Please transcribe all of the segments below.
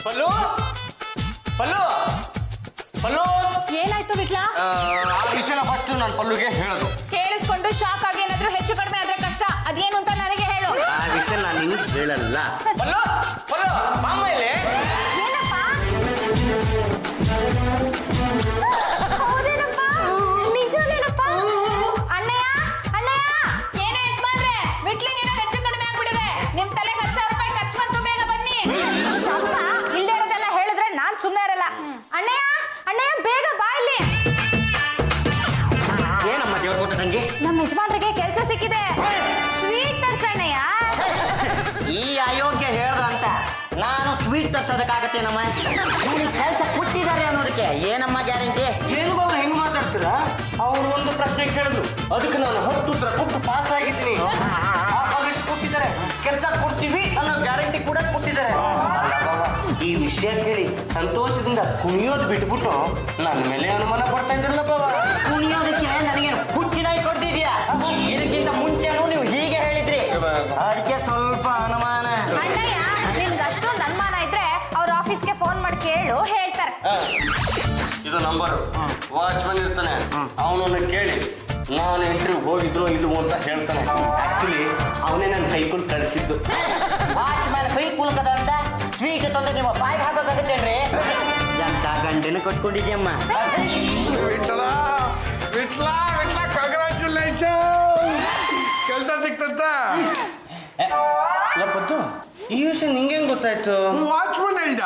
ಪಲ್ಲು ಪಲ್ಲು ಪಲ್ಲು ಏನಾಯ್ತು ವಿಟ್ಲಾ? ಆ ವಿಷಯನ ಫಸ್ಟ್ ನಾನು ಪಲ್ಲುಗೆ ಹೇಳೋದು. ಕೇಳಿಸ್ಕೊಂಡು ಶಾಕ್ ಆಗಿ ಏನಾದ್ರೂ ಹೆಚ್ಚು ಕಡಿಮೆ ಆದ್ರೆ ಕಷ್ಟ. ಅದೇನು ಅಂತ ನನಗೆ ಹೇಳು. ಆ ವಿಷಯ ನಾನು ನಿನ್ಗೆ ಹೇಳಲ್ಲ. ಪಲ್ಲು ಪಲ್ಲು ಮಾಮ ಇಲ್ಲಿ. ಏನಪ್ಪ? ಹೌದೇನಪ್ಪ? ನಿಜನೇನಪ್ಪ? ಅಣ್ಣಯ್ಯ ಅಣ್ಣಯ್ಯ ಏನು ಯಜಮಾನ್ರೆ, ವಿಟ್ಲಿಗೇನೋ ಹೆಚ್ಚು ಕಡಿಮೆ ಆಗ್ಬಿಟ್ಟಿದೆ. ನಿಮ್ ತಲೆಗೆ 10,000 ರೂಪಾಯಿ ಖರ್ಚು ಬಂತು, ಬೇಗ ಬನ್ನಿ. ಚಂದ ಇಲ್ಲದೆ ಇರೋದೆಲ್ಲ ಹೇಳಿದ್ರೆ ನಾನ್ ಸುಮ್ಮನೆ ಇರಲ್ಲ. ಅಣ್ಣಯ್ಯ ಅಣ್ಣಯ್ಯ ಬೇಗ ಬಾ ಇಲ್ಲಿ. ಏನಮ್ಮ ದೇವ್ರ ಕೊಟ್ಟ ತಂಗಿ? ನಮ್ಮ ಯಜಮಾನ್ರಿಗೆ ಕೆಲಸ ಸಿಕ್ಕಿದೆ. ಸ್ವೀಟ್ ತರ್ಸಣ್ಣಯ್ಯ. ಈ ಅಯೋಗ್ಯ ಹೇಳ್ದ ಅಂತ ನಾನು ಸ್ವೀಟ್ ತರ್ಸೋದಕ್ಕಾಗತ್ತೇನಮ್ಮ? ಕೆಲಸ ಕೊಟ್ಟಿದ್ದಾರೆ ಅನ್ನೋದಕ್ಕೆ ಏನಮ್ಮ ಗ್ಯಾರಂಟಿ? ಏನು ಬಾಬು ಹೆಂಗ್ ಮಾತಾಡ್ತೀರಾ? ಅವ್ರು ಒಂದು ಪ್ರಶ್ನೆ ಕೇಳಿದ್ರು, ಅದಕ್ಕೆ ನಾನು 10 ಉತ್ತರ ಕೊಟ್ಟು ಪಾಸ್ ಆಗಿದ್ದೀನಿ. ಕೊಟ್ಟಿದ್ದಾರೆ, ಕೆಲಸ ಕೊಡ್ತೀವಿ ಅನ್ನೋ ಗ್ಯಾರಂಟಿ ಕೂಡ ಕೊಟ್ಟಿದ್ದಾರೆ. ಈ ವಿಷಯ ಕೇಳಿ ಸಂತೋಷದಿಂದ ಕುಣಿಯೋದು ಬಿಟ್ಬಿಟ್ಟು ನನ್ನ ಮೇಲೆ ಅನುಮಾನ ಪಡ್ತಾ ಇದ್ರಲ್ಲ ಬಾಬಾ. ಕುಣಿಯೋದಕ್ಕೆ ನನಗೆ ಹುಚ್ಚಿನಾಗಿ ಕೊಡ್ತಿದ್ಯಾ? ಇದಕ್ಕಿಂತ ಮುಂಚೆನೂ ನೀವು ಹೀಗೆ ಹೇಳಿದ್ರಿ, ಅದಕ್ಕೆ ಸ್ವಲ್ಪ ಅನುಮಾನ. ಅಣ್ಣಯ್ಯ ನಿನ್ಗೆ ಅಷ್ಟೊಂದು ಅನುಮಾನ ಇದ್ರೆ ಅವ್ರ ಆಫೀಸ್ಗೆ ಫೋನ್ ಮಾಡಿ ಕೇಳು, ಹೇಳ್ತಾರೆ. ಇದು ನಂಬರ್, ವಾಚ್ಮನ್ ಇರ್ತಾನೆ, ಅವನನ್ನ ಕೇಳಿ ನಾನು ಇಂಟರ್ವ್ಯೂ ಹೋಗಿದ್ರು ಇಲ್ವೋ ಅಂತ ಹೇಳ್ತಾನೆ. ಆಕ್ಚುಲಿ ಅವನೇ ನನ್ನ ಕೈಕುಲ್ ಕಳಿಸಿದ್ದು. ವಾಚ್ಮನ್ ಕೈ ಕುಲ್ಕದ ಅಂತ ಸ್ವೀಟ್ ತಂದು ನಿಮ್ಮ ಬಾಯಿಗೆ ಹಾಕೋದಾಗತ್ತೇನ್ರಿ? ಎಂತ ಗಂಡಿನ ಕೊಟ್ಕೊಂಡಿದ್ಯಮ್ಮ. ವಿಠಲ ವಿಠಲ ವಿಠಲ ಕಂಗ್ರಾಚುಲೇಷನ್, ಕೆಲಸ ಸಿಕ್ತಂತ. ಪತ್ತು ಈ ವಿಷಯ ನಿಂಗೆ ಹೆಂಗ್ ಗೊತ್ತಾಯ್ತು? ವಾಚ್ಮನ್ ಹೇಳ್ದ.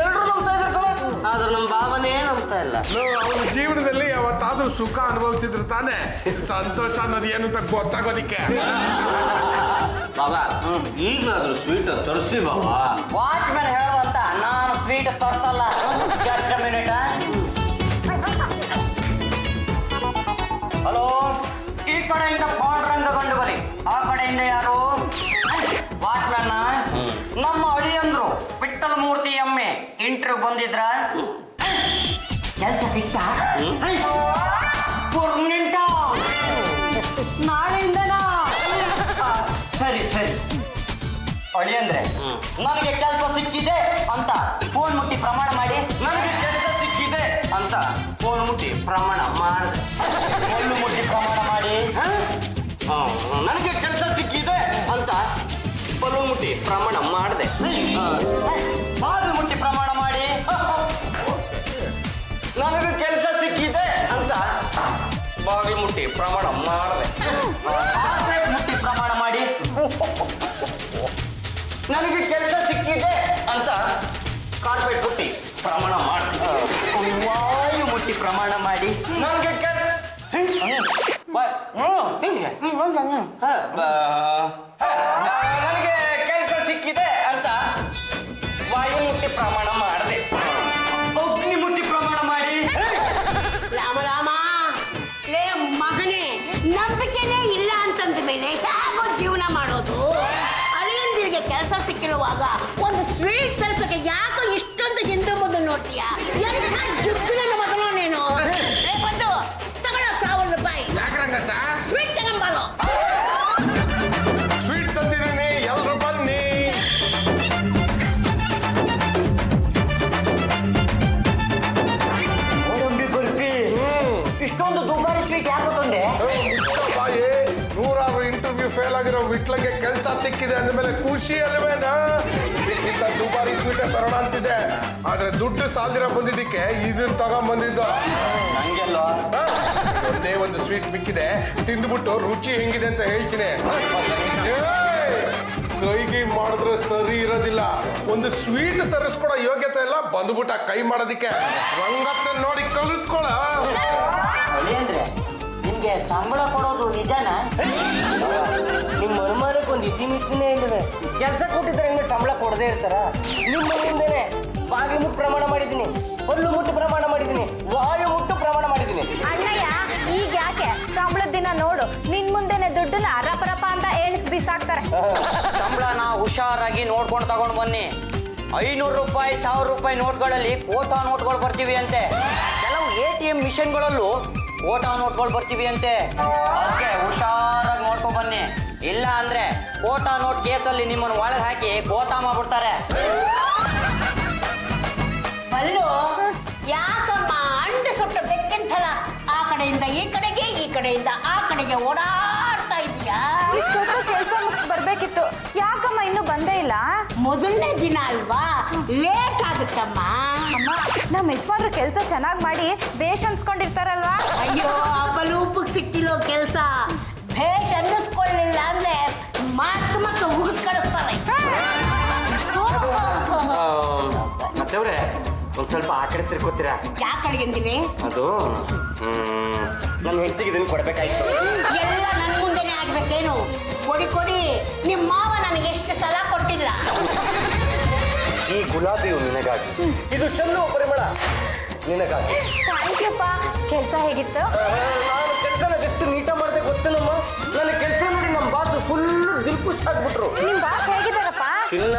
ಎಲ್ರು ನಂಬ್ತಾ ಇದ್ದಾರೆ, ಆದ್ರೆ ನಮ್ಮ ಭಾವನೆ ನಂಬ್ತಾ ಇಲ್ಲ. ಅವನ ಜೀವನದಲ್ಲಿ ಯಾವತ್ತಾದ್ರೂ ಸುಖ ಅನುಭವಿಸಿದ್ರು ತಾನೆ ಸಂತೋಷ ಅನ್ನೋದು ಏನು ಅಂತ ಗೊತ್ತಾಗೋದಿಕ್ಕೆ. ಬಾಬಾ ಈಗಲಾದ್ರೂ ಸ್ವೀಟ್ ತರಿಸಿ ಬಾಬಾ. ವಾಚ್ಮನ್ ಹೇಳುವಂತ ನಾನು ಸ್ವೀಟ್ ತರಿಸಲ್ಲ. Just minute. ಹಲೋ, ಈ ಕಡೆಯಿಂದ ಪಾಂಡುರಂಗ ಗಂಡು ಬಲಿ, ಆ ಕಡೆಯಿಂದ ಯಾರು? ವಾಚ್ಮನ್ ನಮ್ಮ ಅಳಿಯಂದ್ರು ವಿಠ್ಠಲ ಮೂರ್ತಿ ಎಮ್ಮೆ ಇಂಟರ್ವ್ಯೂ ಬಂದಿದ್ರ? ಕೆಲಸ ಸಿಕ್ತಾ? ಪರ್ಮನೆಂಟ ನಾಳೆಯಿಂದನಾ? ಸರಿ ಸರಿ. ಅಳಿಯಂದ್ರೆ ನನಗೆ ಕೆಲಸ ಸಿಕ್ಕಿದೆ ಅಂತ ಫೋನ್ ಮುಟ್ಟಿ ಪ್ರಮಾಣ ಮಾಡಿ. ನನಗೆ ಕೆಲಸ ಸಿಕ್ಕಿದೆ ಅಂತ ಫೋನ್ ಮುಟ್ಟಿ ಪ್ರಮಾಣ ಮಾಡಿದೆ. ಫೋನ್ ಮುಟ್ಟಿ ಪ್ರಮಾಣ ಮಾಡಿ. ನನಗೆ ಕೆಲಸ ಸಿಕ್ಕಿದೆ ಅಂತ ಬಲು ಮುಟ್ಟಿ ಪ್ರಮಾಣ ಮಾಡಿದೆ. ಬಾಗಿಲು ಮುಟ್ಟಿ ಪ್ರಮಾಣ ಮಾಡಿ. ನನಗೆ ಕೆಲಸ ಸಿಕ್ಕಿದೆ ಅಂತ ಬಾಗಿಲು ಮುಟ್ಟಿ ಪ್ರಮಾಣ ಮಾಡಿದೆ. ಮುಟ್ಟಿ ಪ್ರಮಾಣ ಮಾಡಿ. ನನಗೆ ಕೆಲಸ ಸಿಕ್ಕಿದೆ ಅಂತ ಕಾರ್ಪೆಟ್ ಮುಟ್ಟಿ ಪ್ರಮಾಣ ಮಾಡಿ. ವಾಯು ಮುಟ್ಟಿ ಪ್ರಮಾಣ ಮಾಡಿ. ನನಗೆ ನನಗೆ ಕೆಲಸ ಸಿಕ್ಕಿದೆ ಅಂತ ವಾಯು ಮುಟ್ಟಿ ಪ್ರಮಾಣ ಮಾಡಿದೆ. ಅಗ್ನಿ ಮುಟ್ಟಿ ಪ್ರಮಾಣ ಮಾಡಿ. ರಾಮ ರಾಮ, ಲೇ ಮಗನೇ, ನಂಬಿಕೆನೇ ಇಲ್ಲ ಅಂತಂದ ಮೇಲೆ ಹೇಗೋ ಜೀವನ ಮಾಡೋದು? ಅಳಿಯಂದಿರಿಗೆ ಕೆಲಸ ಸಿಕ್ಕಿರುವಾಗ ಒಂದು ಸ್ವೀಟ್ ತರಿಸೋಕೆ ಯಾಕೋ ಇಷ್ಟೊಂದು ಹಿಂದೆ ಮುಂದೆ ನೋಡ್ತೀಯಾ? ಎಂಥ ಜುಗ್ಗಿನ ಮಗನೋ ನೀನು. ಲೇ ಬಂದು ತಗೊಳ್ಳೋ 1,000 ರೂಪಾಯಿ. ಯಾಕಂಗತ್ತ ಸ್ವೀಟ್ ತಗೊಂಬಾರೋ. ಸ್ವೀಟ್ ತಂದಿದ್ದೀನಿ, ಎಲ್ರು ಬನ್ನಿ. ಗೋಡಂಬಿ ಬರ್ಫಿ, ಇಷ್ಟೊಂದು ದುಬಾರಿ ಸ್ವೀಟ್ ಯಾಕೆ ತಂದೆ? ಬಾಯಿ, 100 ಇಂಟರ್ವ್ಯೂ ಫೇಲ್ ಆಗಿರೋ ವಿಟ್ಲಗೆ ಕೆಲಸ ಸಿಕ್ಕಿದೆ ಅಂದಮೇಲೆ ಖುಷಿ ಅಲ್ವೇನಾ? ಇದಕ್ಕಿಂತ ದುಬಾರಿ ಸ್ವೀಟ್ ತರೋಣ ಅಂತಿದೆ, ಆದ್ರೆ ದುಡ್ಡು ಸಾಲ್ದಿರ ಬಂದಿದ್ದಕ್ಕೆ ಇದನ್ನ ತಗೊಂಡ್ಬಂದಿದ್ದು. ನಂಗೆಲ್ವಾ? ಒಂದೇ ಒಂದು ಸ್ವೀಟ್ ಮಿಕ್ಕಿದೆ, ತಿಂದ್ಬಿಟ್ಟು ರುಚಿ ಹೆಂಗಿದೆ ಅಂತ ಹೇಳ್ತೀನಿ. ಕೈಗೆ ಮಾಡಿದ್ರೆ ಸರಿ ಇರೋದಿಲ್ಲ. ಒಂದು ಸ್ವೀಟ್ ತರಿಸ್ಕೊಡೋ ಯೋಗ್ಯತೆ ಇಲ್ಲ, ಬಂದ್ಬಿಟ್ಟ ಕೈ ಮಾಡೋದಿಕ್ಕೆ. ರಂಗತ್ತೆ ನೋಡಿ ಕಲಿಸ್ಕೊಳ. ಅಂದ್ರೆ ನಿಮ್ಗೆ ಸಂಬಳ ಕೊಡೋದು ನಿಜನಾ? ನಿಮ್ಮ ಮರುಮಾರಕ್ಕೆ ಒಂದು ಇತಿಮಿತಿನೇ ಇಲ್ಲವೆ. ಕೆಲಸ ಕೊಟ್ಟಿದ್ರೆ ಹೆಂಗೆ ಸಂಬಳ ಕೊಡದೇ ಇರ್ತಾರ? ನಿಮ್ಮ ಮುಂದೆನೆ ಬಾಗಿ ಮುಟ್ಟು ಪ್ರಮಾಣ ಮಾಡಿದ್ದೀನಿ, ಹಲ್ಲು ಮುಟ್ಟು ಪ್ರಮಾಣ ಮಾಡಿದ್ದೀನಿ, ವಾಯು ಮುಟ್ಟು ಪ್ರಮಾಣ ಮಾಡಿದ್ದೀನಿ. ಅಣ್ಣಯ್ಯ ಈಗ ಯಾಕೆ? ಸಂಬಳದ ದಿನ ನೋಡು, ನಿನ್ ಮುಂದೆನೆ ದುಡ್ಡನ್ನ ರಪರಪ ಅಂತ ಎಣಿಸಿ ಬಿಸಾಕ್ತಾರೆ. ಸಂಬಳನ ಹುಷಾರಾಗಿ ನೋಡ್ಕೊಂಡು ತಗೊಂಡು ಬನ್ನಿ. 500 ರೂಪಾಯಿ 1000 ರೂಪಾಯಿ ನೋಟ್ಗಳಲ್ಲಿ ಕೋಟಾ ನೋಟ್ಗಳು ಬರ್ತೀವಿ ಅಂತೆ. ಕೆಲವು ATM ಮಿಷನ್ಗಳಲ್ಲೂ ಕೋಟಾ ನೋಟ್ಗಳು ಬರ್ತೀವಿ ಅಂತೆ. ಅದಕ್ಕೆ ಹುಷಾರಾಗಿ ನೋಡ್ಕೊಂಡ್ ಬನ್ನಿ. ಇಲ್ಲ ಅಂದ್ರೆ ಕೋಟಾ ನೋಟ್ ಕೇಸಲ್ಲಿ ನಿಮ್ಮನ್ನು ಒಳಗೆ ಹಾಕಿ ಕೋಟಾ ಮಾಡ್ಬಿಡ್ತಾರೆ. ಬಲ್ಲು ಯಾಕಮ್ಮ ಅಂಡು ಸುಟ್ಟು ಬೆಕ್ಕಿಂತಲ್ಲ ಆ ಕಡೆಯಿಂದ ಈ ಕಡೆಗೆ ಈ ಕಡೆಯಿಂದ ಆ ಕಡೆಗೆ ಓಡಾಡ್ತಾ ಇದೀಯಾ? ಇಷ್ಟೊತ್ತು ಕೆಲಸ ಮುಗಿಸ್ ಬರ್ಬೇಕಿತ್ತು, ಯಾಕಮ್ಮ ಇನ್ನೂ ಬಂದೇ ಇಲ್ಲ? ಮೊದಲನೇ ದಿನ ಅಲ್ವಾ, ಲೇಟ್ ಆಗುತ್ತಮ್ಮ. ಅಮ್ಮ, ನಮ್ಮ ಯಜಮಾನ್ರು ಕೆಲಸ ಚೆನ್ನಾಗಿ ಮಾಡಿ ಬೇಷ್ ಅನ್ಸ್ಕೊಂಡಿರ್ತಾರಲ್ವಾ? ಅಯ್ಯೋ ಅಪರೂಪಕ್ಕೆ ಸಿಕ್ಕಿಲ್ಲೋ ಕೆಲಸ. ಭೇಷ್ ಅನ್ನಿಸ್ಕೊಳ್ಳಿಲ್ಲ ಅಂದ್ರೆ ಮಕ್ಕ ಉಗಿಸ್ ಕಳಿಸ್ತಾರೆ. ಮತ್ತವ್ರೆ ಒಂದ್ ಸ್ವಲ್ಪ ಆ ಕಡೆ ತಿರ್ಕೋತೀರಾ? ಯಾಕೆ ಕಡೆಗಂತೀನಿ? ಅದು ನನ್ನ ಹೆಂಡತಿಗೆ ಇದನ್ನು ಕೊಡ್ಬೇಕಾಯ್ತು. ಎಲ್ಲ ನನ್ನ ಮುಂದೆನೆ ಆಗ್ಬೇಕೇನು? ಕೊಡಿ ಕೊಡಿ, ನಿಮ್ಮ ಮಾವ ನನಗೆ ಎಷ್ಟು ಸಲ ಕೊಟ್ಟಿಲ್ಲ. ಈ ಗುಲಾಬಿಯು ನಿನಗಾಗಿ, ಇದು ಚೆಲ್ಲುವ ಪರಿಮಳ ನಿನಗಾಗಿ. ಥ್ಯಾಂಕ್ ಯು ಪಾ. ಕೆಲಸ ಹೇಗಿತ್ತು? ನಾನು ಕೆಲಸನ ಎಷ್ಟು ನೀಟಾಗಿ ಮಾಡಿದೆ ಗೊತ್ತೇನಮ್ಮ. ನನ್ನ ಕೆಲಸ ನೋಡಿ ನಮ್ಮ ಬಾಸು ಫುಲ್ ದಿಲ್ಖುಷ್ ಆಗ್ಬಿಟ್ರು. ನಿಮ್ ಬಾಸ್ ಹೇಗಿದ್ದಾರಪ್ಪ? ಚಿನ್ನ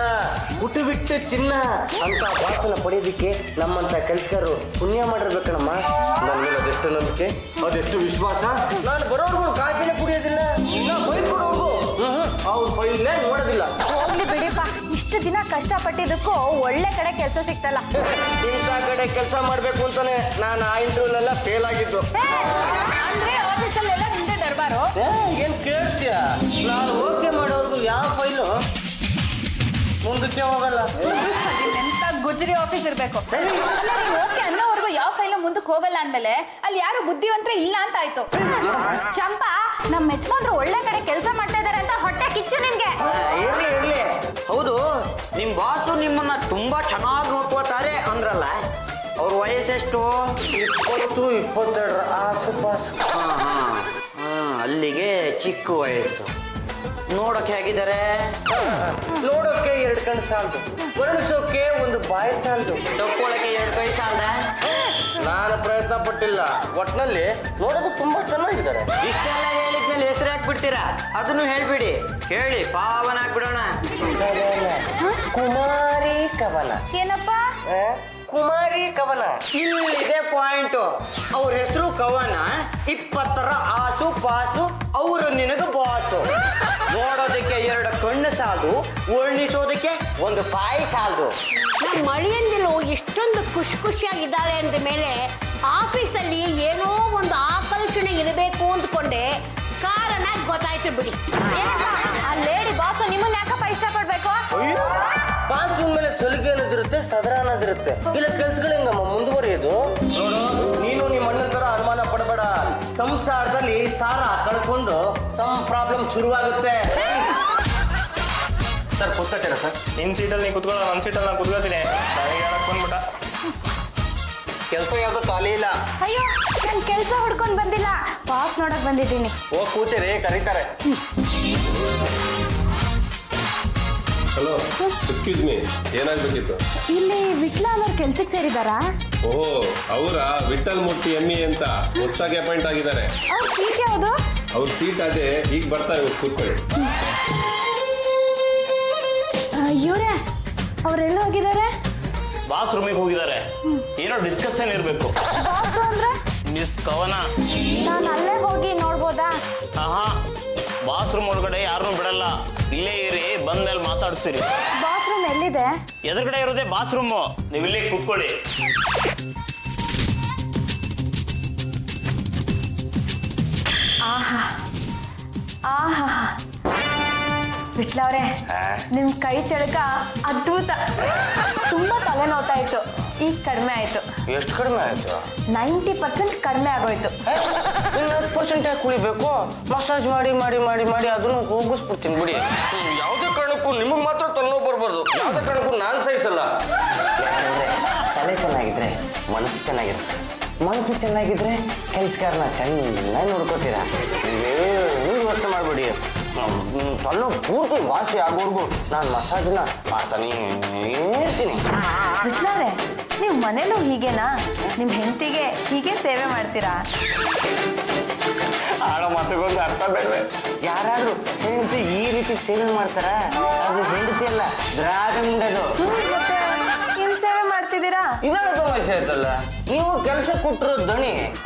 ಹುಟ್ಟು ಬಿಟ್ಟು ಚಿನ್ನ ಅಂತ ಬಾಸನ ಪಡೆಯೋದಿಕ್ಕೆ ನಮ್ಮಂತ ಕೆಲ್ಸಗಾರರು ಪುಣ್ಯ ಮಾಡಿರ್ಬೇಕಣಮ್ಮ. ನನ್ನ ಮೇಲೆ ಅದೆಷ್ಟು ನಂಬಿಕೆ, ಅದೆಷ್ಟು ವಿಶ್ವಾಸ. ನಾನು ಬರೋರ್ಗು ಕಾಫಿನೇ ಕುಡಿಯೋದಿಲ್ಲ, ಬೈಲ್ ಕೊಡೋರ್ಗು ಅವ್ರ ಬೈಲೇ ನೋಡೋದಿಲ್ಲ. ಹೋಗ್ಲಿ ಬಿಡಿಪ್ಪ, ಇಷ್ಟು ದಿನ ಕಷ್ಟಪಟ್ಟಿದ್ದಕ್ಕೂ ಒಳ್ಳೆ ಕಡೆ ಕೆಲಸ ಸಿಕ್ತಲ್ಲ. ಇಂಥ ಕಡೆ ಕೆಲಸ ಮಾಡ್ಬೇಕು ಅಂತಾನೆ ನಾನು ಆ ಇಂಟರ್ವ್ಯೂಲೆಲ್ಲ ಫೇಲ್ ಆಗಿದ್ದು. ಅಂದ್ರೆ ಆಫೀಸಲ್ಲೆಲ್ಲ ನಿಂದೆ ದರ್ಬಾರು. ಏನ್ ಕೇಳ್ತೀಯ? ನಾನು ಓಕೆ ಮಾಡೋರ್ಗು ಯಾವ ಫೈಲು ಮುಂದಕ್ಕೆ ಹೋಗಲ್ಲ. ಎಂತ ಗುಜರಿ ಆಫೀಸ್ ಇರ್ಬೇಕು. ಅಲ್ಲ, ನೀವು ಓಕೆ ಅನ್ನೋವರೆಗೂ ಯಾವ ಫೈಲು ಮುಂದಕ್ಕೆ ಹೋಗಲ್ಲ ಅಂದ್ಮೇಲೆ ಅಲ್ಲಿ ಯಾರು ಬುದ್ಧಿವಂತರ ಇಲ್ಲ ಅಂತ ಆಯ್ತು. ಚಂಪಾ, ನಮ್ಮ ಯಜಮಾನ್ರು ಒಳ್ಳೆ ಕಡೆ ಕೆಲಸ ಮಾಡ್ತಾ ಇದಾರೆ ಅಂತ ಹೊಟ್ಟೆ ಕಿಚ್ಚು ನಿನ್ಗೆ. ಇರ್ಲಿ ಇರ್ಲಿ. ಹೌದು, ನಿಮ್ ಬಾಸು ನಿಮ್ಮನ್ನ ತುಂಬಾ ಚೆನ್ನಾಗಿ ನೋಡ್ಕೋತಾರೆ ಅಂದ್ರಲ್ಲ, ಅವ್ರ ವಯಸ್ಸೆಷ್ಟು? 20-22 ಆಸುಪಾಸು. ಅಲ್ಲಿಗೆ ಚಿಕ್ಕ ವಯಸ್ಸು. ನೋಡೋಕೆ ಹೇಗಿದ್ದಾರೆ? ನೋಡೋಕೆ 2 ಕಣ್ಣು ಸಾಲದು, ವರ್ಣಿಸೋಕೆ ಒಂದು ಬಾಯಿ ಸಾಲದು, ತಕ್ಕೊಳಕ್ಕೆ 2 ಕೈ ಸಾಲದ. ನಾನು ಪ್ರಯತ್ನ ಪಟ್ಟಿಲ್ಲ, ಒಟ್ನಲ್ಲಿ ನೋಡೋದು ತುಂಬಾ ಚೆನ್ನಾಗಿದ್ದಾರೆ. ಇಷ್ಟೆಲ್ಲ ಹೇಳಿದ್ಮೇಲೆ ಹೆಸರು ಹಾಕ್ಬಿಡ್ತೀರಾ? ಅದನ್ನು ಹೇಳ್ಬಿಡಿ, ಕೇಳಿ ಪಾವನ ಹಾಕ್ಬಿಡೋಣ. ಕುಮಾರಿ ಕವನ. ಏನಪ್ಪ? ಕುಮಾರಿ ಕವನ. ಇಲ್ಲಿದೆ ಪಾಯಿಂಟ್. ಅವ್ರ ಹೆಸರು ಕವನ, 20ರ ಆಸು ಪಾಸು, ಅವರು ನಿನಗೆ ಬಾಸು. ನೋಡೋದಕ್ಕೆ 2 ಕಣ್ಣು ಸಾಲದು, ವರ್ಣಿಸೋದಕ್ಕೆ ಒಂದು ಬಾಯಿ ಸಾಲದು. ನಮ್ಮ ಮಳೆಯಂದಿಲು ಇಷ್ಟೊಂದು ಖುಷಿಯಾಗಿದ್ದಾಳೆ ಅಂದ ಮೇಲೆ ಆಫೀಸಲ್ಲಿ ಏನೋ ಒಂದು ಆಕರ್ಷಣೆ ಇರಬೇಕು ಅಂದ್ಕೊಂಡೆ. ಕಾರಣ ಗೊತ್ತಾಯ್ತು ಬಿಡಿ. ಏನಪ್ಪ, ಆ ಲೇಡಿ ಬಾಸ್ ನಿಮ್ಮನ್ನ ಯಾಕಪ್ಪ ಇಷ್ಟಪಡ್ಬೇಕು? ಬಾಸು ಮೇಲೆ ಸಲಿಗೆ ಅನ್ನೋದಿರುತ್ತೆ, ಸದರ ಅನ್ನೋದಿರುತ್ತೆ. ಇಲ್ಲ ಕೆಲ್ಸಗಳು ಹೆಂಗಮ್ಮ ಮುಂದುವರಿಯೋದು? ನೋಡು, ನೀನು ನಿಮ್ಮ ಅಣ್ಣನ ತರ ಅನುಮಾನ ಪಡಬೇಡ. ಸಂಸಾರದಲ್ಲಿ ಸಾರ ಕಳ್ಕೊಂಡು ಪ್ರಾಬ್ಲಮ್ ಶುರುವಾಗುತ್ತೆ. ಸರ್ ಕೂತ್ಕೊತೀರಾ ಸರ್? ನಿನ್ ಸೀಟಲ್ಲಿ ನೀ ಕುತ್ಕೊಳ್ಳೋ, ನನ್ನ ಸೀಟಲ್ಲಿ ನಾನು ಕುತ್ಕೊತೀನಿ. ನನಗೆ ಹೇಳಕ್ ಬಂದ್ಬಿಟ್ಟ. ಕೆಲಸ ಯಾವ್ದು ಖಾಲಿ ಇಲ್ಲ. ಅಯ್ಯೋ, ನಾನು ಕೆಲಸ ಹುಡ್ಕೊಂಡ್ ಬಂದಿಲ್ಲ, ಬಾಸ್ ನೋಡಕ್ ಬಂದಿದ್ದೀನಿ. ಹೋಗಿ ಕೂತಿರಿ, ಕರೀತಾರೆ. ಹಲೋ, ಎಕ್ಸ್ಕ್ಯೂಸ್ ಮೀ, ಏನಾಗಬೇಕಿತ್ತು? ಇಲ್ಲಿ ವಿಟ್ಲ ಅನ್ನೋರು ಕೆಲ್ಸಕ್ಕೆ ಸೇರಿದಾರಾ? ಓ, ಅವರ ವಿಠಲ್ ಮೂರ್ತಿ ಎಮ್ಮಿ ಅಂತ ಹೊಸದಾಗಿ ಅಪಾಯಿಂಟ್ ಆಗಿದ್ದಾರೆ. ಅವ್ರ ಸೀಟ್ ಯಾವುದು? ಅವ್ರ ಸೀಟ್ ಅದೇ, ಈಗ ಬರ್ತಾ ಇವ್ರು ಕೂತ್ಕೊಳ್ಳಿ. ಇವ್ರೆ, ಅವ್ರೆಲ್ಲ ಹೋಗಿದ್ದಾರೆ? ಬಾಸ್ ರೂಮಿಗೆ ಹೋಗಿದ್ದಾರೆ. ಏನೋ ಡಿಸ್ಕಷನ್ ಇರಬೇಕು. ಬಾಸ್ ಅಂದ್ರೆ ಮಿಸ್ ಕವನ. ನಾನು ಅಲ್ಲೇ ಹೋಗಿ ನೋಡ್ಬೋದಾ? ಆಹಾ, ಬಾಸ್ ರೂಮ್ ಒಳಗಡೆ ಯಾರನ್ನೂ ಬಿಡಲ್ಲ. ಇಲ್ಲೇ ಇರಿ, ಬಂದ್ಮೇಲೆ ಮಾತಾಡ್ತೀರಿ. ಬಾಸ್ ರೂಮ್ ಎಲ್ಲಿದೆ? ಎದುರುಗಡೆ ಇರೋದೇ ಬಾತ್ ರೂಮು, ನೀವು ಇಲ್ಲೇ ಕೂತ್ಕೊಳ್ಳಿ. ಆಹಾ ಆಹಾ, ವಿಟ್ಲವ್ರೆ, ನಿಮ್ ಕೈ ಚಳಕ ಅದ್ಭುತ. ತುಂಬಾ ತಲೆ ನೋತಾ ಇತ್ತು, ಈಗ ಕಡಿಮೆ ಆಯ್ತು. ಎಷ್ಟು ಕಡಿಮೆ ಆಯ್ತು? 90% ಕಡಿಮೆ ಆಗೋಯ್ತು. 10% ಯಾಕೆ ಕುಳಿಬೇಕು? ಮಸಾಜ್ ಮಾಡಿ ಮಾಡಿ ಮಾಡಿ ಮಾಡಿ ಅದನ್ನು ಹೋಗಿಸ್ಬಿಡ್ತೀನಿ ಬಿಡಿ. ಯಾವುದೇ ಕಾರಣಕ್ಕೂ ನಿಮಗೆ ಮಾತ್ರ ತಲೆನೋವು ಬರ್ಬಾರ್ದು. ಯಾವುದೇ ಕಾರಣಕ್ಕೂ ನಾನು ಸಹಿಸಲ್ಲ. ಯಾಕಂದ್ರೆ ತಲೆ ಚೆನ್ನಾಗಿದ್ರೆ ಮನಸ್ಸು ಚೆನ್ನಾಗಿರುತ್ತೆ, ಮನಸ್ಸು ಚೆನ್ನಾಗಿದ್ರೆ ಕೆಲ್ಸಗಾರನ ಚೆನ್ನಾಗಿ ನೋಡ್ಕೋತೀರಾ. ನೀವು ಯೋಚನೆ ಮಾಡಬೇಡಿ. ತಲೆ ಪೂರ್ತಿ ವಾಸಿ ಆಗೋರ್ಗು ನಾನು ಮಸಾಜನ್ನ ಮಾಡ್ತಾನೆ ಇರ್ತೀನಿ. ವಿಟ್ಲವ್ರೆ, ನೀವು ಮನೇಲೂ ಹೀಗೇನಾ? ನಿಮ್ ಹೆಂಡತಿಗೆ ಹೀಗೆ ಸೇವೆ ಮಾಡ್ತೀರಾ? ಆಡೋ ಮಾತುಗೊಂದು ಅರ್ಥ ಬೇಡವೆ. ಯಾರಾದ್ರೂ ಹೆಂಡತಿ ಈ ರೀತಿ ಸೇವೆ ಮಾಡ್ತಾರ? ಅದು ಹೆಂಡತಿ ಅಲ್ಲ, ದ್ರಾಗಂಡದು. ಮತ್ತೆ ಏನ್ ಸೇವೆ ಮಾಡ್ತಿದ್ದೀರಾ? ಇದೆಲ್ಲ ಸಮಸ್ಯೆ ಆಯ್ತಲ್ಲ. ನೀವು ಕೆಲಸ ಕೊಟ್ಟರು ದಣಿ,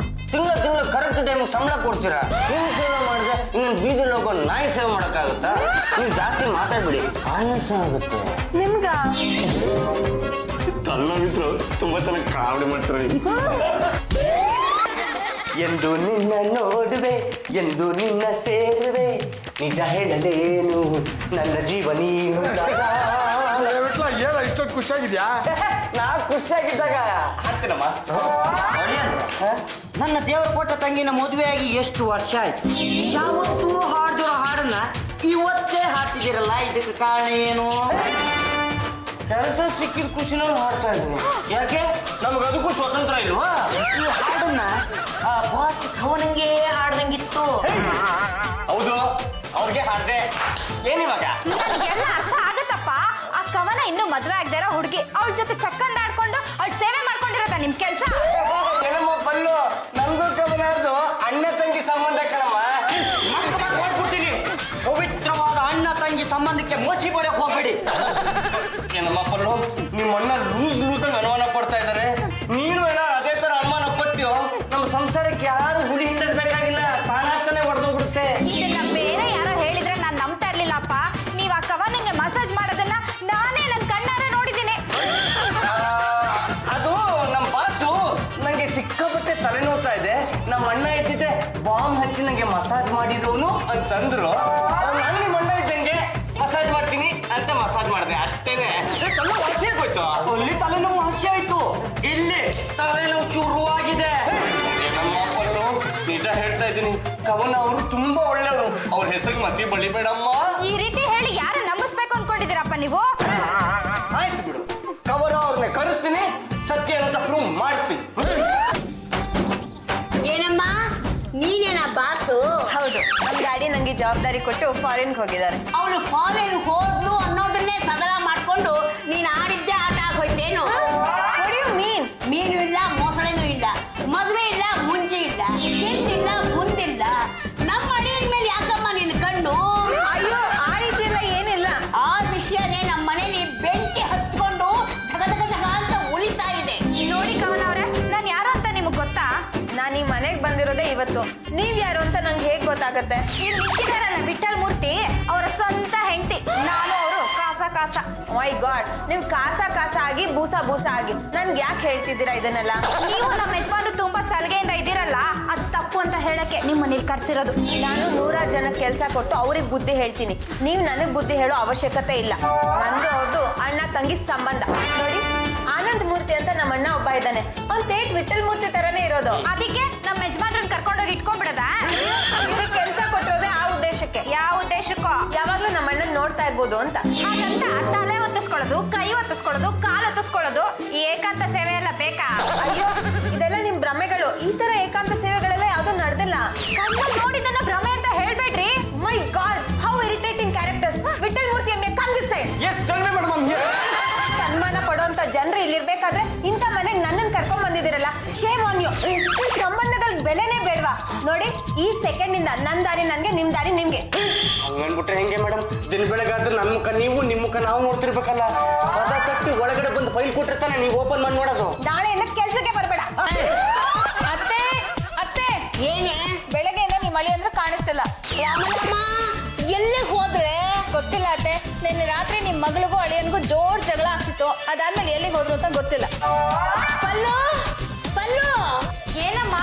ತಿಂಗಳ ಕರೆಕ್ಟ್ ಟೈಮ್ ಸಂಬಳ ಕೊಡ್ತೀರಾ? ನೀವು ಸೇವೆ ಮಾಡಿದ್ರೆ ಇನ್ನೊಂದು ಬೀದಿಲಿ ಹೋಗೋ ನಾಯಿ ಸೇವೆ ಮಾಡೋಕ್ಕಾಗುತ್ತಾ? ನೀವು ಜಾಸ್ತಿ ಮಾತಾಡ್ಬಿಡಿ, ಆಯಾಸ ಆಗುತ್ತೆ. ನಿಮ್ಗ ತನ್ನ ಮಿತ್ರ ತುಂಬಾ ಚೆನ್ನಾಗಿ ಕಾವಡಿ ಮಾಡ್ತಾರೆ. ಎಂದು ನಿನ್ನ ನೋಡುವೆ, ಎಂದು ನಿನ್ನ ಸೇರುವೆ, ನಿಜ ಹೇಳಲೇನು ನನ್ನ ಜೀವ ನೀನು. ವಿಟ್ಲ ಏನ ಇಷ್ಟೊಂದು ಖುಷಿಯಾಗಿದ್ಯಾ? ನಾ ಖುಷಿಯಾಗಿದ್ದಾಗ ಹಾಡ್ತೀನಮ್ಮ. ನನ್ನ ದೇವರ ಕೊಟ್ಟ ತಂಗಿನ ಮದುವೆಯಾಗಿ ಎಷ್ಟು ವರ್ಷ ಆಯ್ತು. ಯಾವತ್ತೂ ಹಾಡ್ದಿರೋ ಹಾಡನ್ನ ಇವತ್ತೇ ಹಾಡ್ತಿದ್ದೀರಲ್ಲ, ಇದಕ್ಕೆ ಕಾರಣ ಏನು? ಕೆಲಸ ಸಿಕ್ಕಿದ ಖುಷಿನಲ್ಲಿ ಹಾಡ್ತಾ ಇದ್ದೀನಿ. ಯಾಕೆ? ನಮ್ಗೆ ಅದಕ್ಕೂ ಸ್ವತಂತ್ರ ಇಲ್ವಾ? ಈ ಹಾಡನ್ನ ಬಾಸ್ ಕವನಂಗೆ ಹಾಡ್ದಂಗಿತ್ತು. ಹೌದು, ಅವ್ರಿಗೆ ಹಾಡ್ದೆ. ಏನಿವಾಗ? ನನಗೆಲ್ಲ ಅರ್ಥ ಆಗತ್ತಪ್ಪ. ಆ ಕವನ ಇನ್ನೂ ಮದ್ವೆ ಆಗದಿರೋ ಹುಡುಗಿ ಅವಳ ಜೊತೆ ಚಕ್ಕಂದ ಆಡ್ಕೊಂಡು ಅವಳ ಸೇವೆ ಮಾಡ್ಕೊಂಡಿರೋದ ನಿಮ್ ಕೆಲ್ಸ? ಏನಮ್ಮ ಬಲ್ಲು, ನಮ್ಗೂ ಕವನಾರ್ದು ಅಣ್ಣ ತಂಗಿ ಸಂಬಂಧ ಕಣಮ್ಮ. ಕೊಡ್ತೀನಿ, ಪವಿತ್ರವಾದ ಅಣ್ಣ ತಂಗಿ ಸಂಬಂಧಕ್ಕೆ ಮೋಚಿ ಬರಕ್ ಹೋಗ್ಬೇಡಿ. ಏನಮ್ಮ ಪಲ್ಲು, ನಿಮ್ಮ ಅಣ್ಣ ಲೂಸ್ ಆಗಿ ಅನುಮಾನ ಪಡ್ತಾ ಇದ್ದಾರೆ. ನೀನು ಏನಾರು ಅದೇ ತರ ಅನುಮಾನ ಪಟ್ಟಿಯೋ, ನಮ್ಮ ಸಂಸಾರಕ್ಕೆ ಯಾರು ಹುಳಿ ಹಿಂದದ್ ಬೇಕಾಗಿಲ್ಲ, ತಾನಾಗ್ತಾನೆ ಹೊಡೆದೋಗ್ಬಿಡುತ್ತೆ. ಇದನ್ನ ಬೇರೆ ಯಾರೋ ಹೇಳಿದ್ರೆ ನಾನ್ ನಂಬ್ತಾ ಇರ್ಲಿಲ್ಲಪ್ಪ. ನೀವ್ ಆ ಕವನಂಗೆ ಮಸಾಜ್ ಮಾಡೋದನ್ನ ನಾನೇ ನನ್ ಕಣ್ಣಾರೆ ನೋಡಿದ್ದೀನಿ. ಅದು ನಮ್ಮ ಬಾಸು ನಂಗೆ ಸಿಕ್ಕಾಪಟ್ಟೆ ತಲೆನೋವ್ತಾ ಇದೆ, ನಮ್ಮ ಅಣ್ಣ ಇದ್ದಿದ್ರೆ ಬಾಂಬ್ ಹಚ್ಚಿ ನಂಗೆ ಮಸಾಜ್ ಮಾಡಿರೋನು ಅಂತಂದ್ರು. ನಾನು ನಿಮ್ಮ ಅಣ್ಣ ಇದ್ದಂಗೆ ಮಸಾಜ್ ಮಾಡ್ತೀನಿ ಅಂತ ಮಸಾಜ್ ಮಾಡಿದೆ, ಅಷ್ಟೇನೆ. ತಲೆ ವಾಸಿ ಆಗೋಯ್ತು. ಅಲ್ಲಿ ತಲೆನೋವು ವಾಸಿ ಆಯ್ತು, ಇಲ್ಲಿ ತಲೆನೋವು ಶುರುವಾಗಿದೆ. ಏನಮ್ಮ ಪಲ್ಲು, ನಿಜ ಹೇಳ್ತಾ ಇದ್ದೀನಿ. ಕವನ ಅವರು ತುಂಬಾ ಒಳ್ಳೆಯವರು. ಅವ್ರ ಹೆಸರಿಗೆ ಮಸಿ ಬಳಿಬೇಡಮ್ಮ. ಈ ರೀತಿ ಹೇಳಿ ಯಾರು ನಂಬಿಸ್ಬೇಕು ಅನ್ಕೊಂಡಿದ್ದೀರಪ್ಪ ನೀವು? ಆಯ್ತು ಬಿಡು, ಕವರ ಅವ್ರನ್ನ ಕರೆಸ್ತೀನಿ, ಸತ್ಯ ಅಂತ ಪ್ರೂವ್ ಮಾಡ್ತೀನಿ. ಏನಮ್ಮ ನೀನೇನಾ ಬಾಸು? ಹೌದು, ನಮ್ ಡ್ಯಾಡಿ ನಂಗೆ ಜವಾಬ್ದಾರಿ ಕೊಟ್ಟು ಫಾರಿನ್ಗೆ ಹೋಗಿದ್ದಾರೆ. ಅವಳು ಫಾರಿನ್ ಹೋದ್ಲು ಅನ್ನೋದನ್ನೇ ಸದರ ಮಾಡ್ಕೊಂಡು ನೀನ್ ಆಡಿದ್ದೆ ಆಟ ಆಗೋಯ್ತೇನು? What do you mean? ಮೀನು ಇಲ್ಲ, ಮೊಸಳೆನೂ ಇಲ್ಲ, ಮದುವೆ ಇಲ್ಲ, ಮುಂಜಿ ಇಲ್ಲ, ಹಿಂದಿಲ್ಲ, ಮುಂದಿಲ್ಲ. ನಮ್ಮ ಅಡಿಯನ್ ಮೇಲೆ ಯಾಕಮ್ಮ ನಿನ್ ಕಣ್ಣು? ಅಯ್ಯೋ, ಆ ರೀತಿ ಎಲ್ಲ ಏನಿಲ್ಲ. ಆ ವಿಷಯನೇ ನಮ್ಮ ಮನೇಲಿ ಬೆಂಕಿ ಹಚ್ಕೊಂಡು ಜಗ ಜಗ ಜಗ ಅಂತ ಉಳಿತಾ ಇದೆ. ನೋಡಿ ಕವನ ಅವ್ರೆ, ನಾನ್ ಯಾರು ಅಂತ ನಿಮಗ್ ಗೊತ್ತಾ? ನಾನ್ ಈ ಮನೆಗ್ ಬಂದಿರೋದೇ ಇವತ್ತು. ನೀವ್ ಯಾರು ಅಂತ ನಂಗೆ ಹೇಗ್ ಗೊತ್ತಾಗತ್ತೆ? ಇಲ್ಲಿ ನಿಂತಿದಾರಲ್ಲ ವಿಠಲ್ ಮೂರ್ತಿ, ಅವರ ಸ್ವಂತ ಹೆಂಡತಿ. ನಾನು ಅವರು ಕಾಸ. ಮೈ ಗಾಡ್, ನೀವು ಕಾಸ ಆಗಿ ಬೂಸ ಆಗಿ ನನ್ಗೆ ಯಾಕೆ ಹೇಳ್ತಿದ್ದೀರಾ ಇದನ್ನೆಲ್ಲ? ನೀವು ನಮ್ಮ ಯಜಮಾನ್ರು ತುಂಬಾ ಸಲಿಗೆಯಿಂದ ಇದ್ದೀರಲ್ಲ, ಅದು ತಪ್ಪು ಅಂತ ಹೇಳಕ್ಕೆ ನಿಮ್ ಮನೇಲಿ ಕರ್ಸಿರೋದು. ನಾನು 100 ಜನಕ್ಕೆ ಕೆಲಸ ಕೊಟ್ಟು ಅವ್ರಿಗೆ ಬುದ್ಧಿ ಹೇಳ್ತೀನಿ. ನೀವ್ ನನಗ್ ಬುದ್ಧಿ ಹೇಳೋ ಅವಶ್ಯಕತೆ ಇಲ್ಲ. ನಂದು ಅವ್ರದ್ದು ಅಣ್ಣ ತಂಗಿ ಸಂಬಂಧ. ನೋಡಿ, ಆನಂದ್ ಮೂರ್ತಿ ಅಂತ ನಮ್ಮ ಅಣ್ಣ ಒಬ್ಬ ಇದ್ದಾನೆ. ಅವ್ನ್ ತೇಟ್ ವಿಠಲ್ ಮೂರ್ತಿ ತರನೇ ಇರೋದು. ಅದಕ್ಕೆ ನಮ್ಮ ಯಜಮಾನ್ರನ್ನ ಕರ್ಕೊಂಡೋಗಿ ಇಟ್ಕೊಂಡ್ಬಿಡದ? ಇವ್ರಿಗೆ ಕೆಲಸ ಕೊಟ್ಟಿರೋದೇ ಆ ಉದ್ದೇಶಕ್ಕೆ. ಯಾವ ಉದ್ದೇಶಕ್ಕೋ? ಯಾವಾಗ್ಲೂ ನಮ್ಮ ಅಣ್ಣನ್ ನೋಡ್ತಾ ಇರ್ಬೋದು ಅಂತ. ಹಾಗಂತ ತಲೆ ಒತ್ತಿಸ್ಕೊಳ್ಳೋದು, ಕೈ ಒತ್ತಿಸ್ಕೊಳ್ಳೋದು, ಕಾಲು ಒತ್ತಿಸ್ಕೊಳ್ಳೋದು, ಈ ಏಕಾಂತ ಸೇವೆ ಎಲ್ಲ ಬೇಕಾ? ಅಯ್ಯೋ, ಇದೆಲ್ಲ ನಿಮ್ ಭ್ರಮೆಗಳು. ಈ ತರ ಏಕಾಂತ ಸೇವೆಗಳೆಲ್ಲ ಯಾವ್ದು ನಡೆದಿಲ್ಲ. ಕಣ್ಣಲ್ಲಿ ನೋಡಿದ್ದನ್ನ ಭ್ರಮೆ ಅಂತ ಹೇಳ್ಬೇಡ್ರಿ. My God, how irritating characters. Vithal Murthy ಎಮ್ಮೆ ಕಂಗಿಸ್ತಾ ಸನ್ಮಾನ ಪಡುವಂತ ಜನರು ಇಲ್ಲಿರ್ಬೇಕಾದ್ರೆ ಇಂಥ ಮನೆಗೆ ನನ್ನನ್ನು ಕರ್ಕೊಂಡ್ ಬಂದಿದ್ದೀರಲ್ಲ, ಶೇಮ್ ಆನ್ ಯು. ಸಂಬಂಧಗಳ ಬೆಲೆನೇ ಬೇಡವಾ? ನೋಡಿ, ಈ ಸೆಕೆಂಡ್ ಇಂದ ನನ್ ದಾರಿ ನನ್ಗೆ, ನಿಮ್ ದಾರಿ ನಿಮ್ಗೆ. ಹಂಗನ್ಬಿಟ್ರೆ ಹೆಂಗೆ ಮೇಡಮ್? ದಿನ ಬೆಳಗಾದ್ರೆ ನನ್ನ ಮುಖ ನೀವು, ನಿಮ್ಮ ಮುಖ ನಾವು ನೋಡ್ತಿರ್ಬೇಕಲ್ಲ. ಪದ ಕಟ್ಟಿ ಒಳಗಡೆ ಬಂದು ಫೈಲ್ ಕೊಟ್ಟಿರ್ತಾನೆ, ನೀವು ಓಪನ್ ಮಾಡಿ ನೋಡೋದು. ನಾಳೆಯಿಂದ ಕೆಲ್ಸಕ್ಕೆ ಬರ್ಬೇಡ. ಅತ್ತೆ ಅತ್ತೆ, ಏನೇ ಬೆಳಗ್ಗೆಯಿಂದ ನಿಮ್ ಮಳಿ ಅಂದ್ರೆ ಕಾಣಿಸ್ತಿಲ್ಲ. ರಾಮಲಮ್ಮ ಎಲ್ಲಿ ಹೋದ್ರೆ? ಗೊತ್ತಿಲ್ಲ ಅತ್ತೆ, ನಿನ್ನೆ ರಾತ್ರಿ ನಿಮ್ ಮಗಳಿಗೂ ಅಳಿಯನ್ಗೂ ಜೋರ್ ಜಗಳ ಆಗ್ತಿತ್ತು. ಅದಾದ್ಮೇಲೆ ಎಲ್ಲಿಗೆ ಹೋದ್ರು ಅಂತ ಗೊತ್ತಿಲ್ಲ. ಪಲ್ಲು ಪಲ್ಲು, ಏನಮ್ಮ?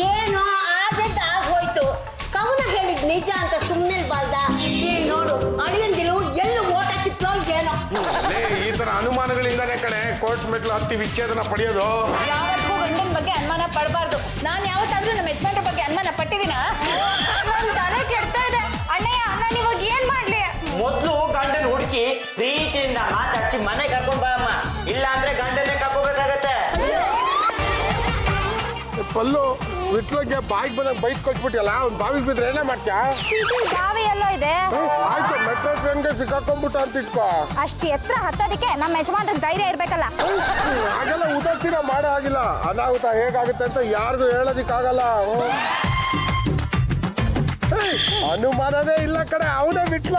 ಏನೋ ಆದದ್ದು ಆಗೋಯ್ತು. ಕವನ ಹೇಳಿದ್ ನಿಜ ಅಂತ ಸುಮ್ಮನೆ ಬಾಲ್ದ. ನೀನ್ ನೋಡು, ಅಳಿಯಂದಿರು ಎಲ್ಲಿ ಓಟ ಕಿತ್ತೋ ಏನೋ. ಈ ತರ ಅನುಮಾನಗಳಿಂದಾನೇ ಕಡೆ ಕೋರ್ಟ್ ಮೆಟ್ಲು ಹತ್ತಿ ವಿಚ್ಛೇದನ ಪಡೆಯೋದು. ಯಾವತ್ತೂ ಗಂಡನ ಬಗ್ಗೆ ಅನುಮಾನ ಪಡಬಾರ್ದು. ನಾನು ಯಾವತ್ತಾದ್ರೂ ನಮ್ಮ ಯಜಮಾನ್ರ ಬಗ್ಗೆ ಅನುಮಾನ ಪಟ್ಟಿದ್ದೀನ? ನನ್ ತಲೆ ಕೆಡ್ತಾ ಇದೆ. ಅಣ್ಣಯ್ಯ, ನಾನು ಇವಾಗ ಏನ್ ಮಾಡ್ಲಿ? ಮೊದ್ಲು ಗಂಡನ ಹುಡುಕಿ ಪ್ರೀತಿಯಿಂದ ಮಾತಾಡ್ಸಿ ಮನೆ ಕರ್ಕೊಂಡ್ ಬಾ ಅಮ್ಮ, ಇಲ್ಲ ಅಂದ್ರೆ ಗಂಡನ್ನೇ ಕರ್ಕೋಬೇಕಾಗತ್ತೆ. ಪಲ್ಲು, ವಿಟ್ಲಗೆ ಬಾಯಿಗೆ ಬಂದಾಗ ಬೈಕ್ ಕೊಟ್ಬಿಟ್ಟಿಯಲ್ಲ, ಅವ್ನು ಬಾವಿಗೆ ಬಿದ್ರೆ ಏನೇ ಮಾಡ್ತೀಯಾ? ಬಾವಿ ಎಲ್ಲೋ ಇದೆ. ಆಯ್ತು, ಮೆಟ್ರೋ ಟ್ರೈನ್ಗೆ ಸಿಕ್ಕಾಕೊಂಡ್ಬಿಟ್ಟು ಅಂತ ಇಟ್ಕೋ. ಅಷ್ಟು ಎತ್ತರ ಹತ್ತೋದಕ್ಕೆ ನಮ್ಮ ಯಜಮಾನ್ರಿಗೆ ಧೈರ್ಯ ಇರ್ಬೇಕಲ್ಲ. ಹಾಗೆಲ್ಲ ಉದಾಸೀನ ಮಾಡೋ ಆಗಿಲ್ಲ. ಅನಾಹುತ ಹೇಗಾಗುತ್ತೆ ಅಂತ ಯಾರಿಗೂ ಹೇಳೋದಿಕ್ಕಾಗಲ್ಲ. ಅನುಮಾನನೇ ಇಲ್ಲ ಕಡೆ, ಅವನೇ ಬಿಟ್ಲ.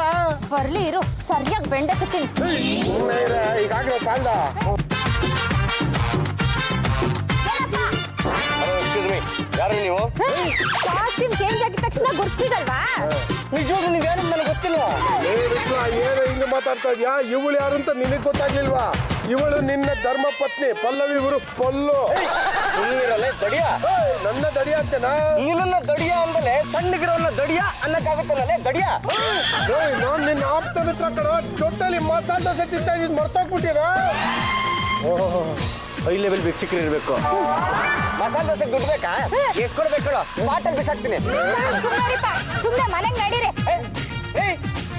ಬರ್ಲಿ ಇರು, ಸರಿಯಾಗಿ ಬೆಂಡೆ ಸುತ್ತೀನಿ. ಈಗಾಗಲೇ ಸಾಲ. ಎಕ್ಸ್ಕ್ಯೂಸ್ ಮೀ, ಯಾರು ನೀವು? ಕಾಸ್ಟ್ಯೂಮ್ ಚೇಂಜ್ ಆಗಿದ ತಕ್ಷಣ ಗುರ್ತಿದಲ್ವಾ? ನಿಜವಾಗ್ಲೂ ನೀವೇನು ನನಗೆ ಗೊತ್ತಿಲ್ಲ. ಏನು ಹಿಂಗೆ ಮಾತಾಡ್ತಾ ಇದ್ಯಾ? ಇವಳು ಯಾರು ಅಂತ ನಿನಗೆ ಗೊತ್ತಾಗ್ಲಿಲ್ವಾ? ಇವಳು ನಿನ್ನ ಧರ್ಮ ಪತ್ನಿ ಪಲ್ಲವಿ ಉರುಫ್ ಪಲ್ಲು. ನೀರಲ್ಲೇ ದಡಿಯ ನನ್ನ ದಡಿ ಆಗ್ತೇನಾ? ನಿನ್ನ ದಡಿಯ ಅಂದಲೇ ಸಣ್ಣಗಿರೋನ್ನ ದಡಿಯ ಅನ್ನಕ್ಕಾಗುತ್ತಲ್ಲೇ ದಡಿಯ. ನಾನು ನಿನ್ನ ಆಪ್ತ ಮಿತ್ರ ಕಣೋ. ಜೊತೆಲಿ ಮಸಾಲೆ ದೋಸೆ ತಿಂತಾ ಇದ್ದು ಮರ್ತೋಗ್ಬಿಟ್ಟಿರಾ? ಹೈ ಲೆವೆಲ್ ಭಿಕ್ಷುಕರು ಇರ್ಬೇಕು. ಮಸಾಲೆ ದೋಸೆಗೆ ದುಡ್ಡು ಬೇಕಾ? ಎಷ್ಟು ಕೊಡ್ಬೇಕು ಹೇಳು? ಬಾಟಲ್ ಬಿಸಾಕ್ತೀನಿ. ಸುಮ್ಮನೆ ಮನೆಗೆ ನಡೀರಿ.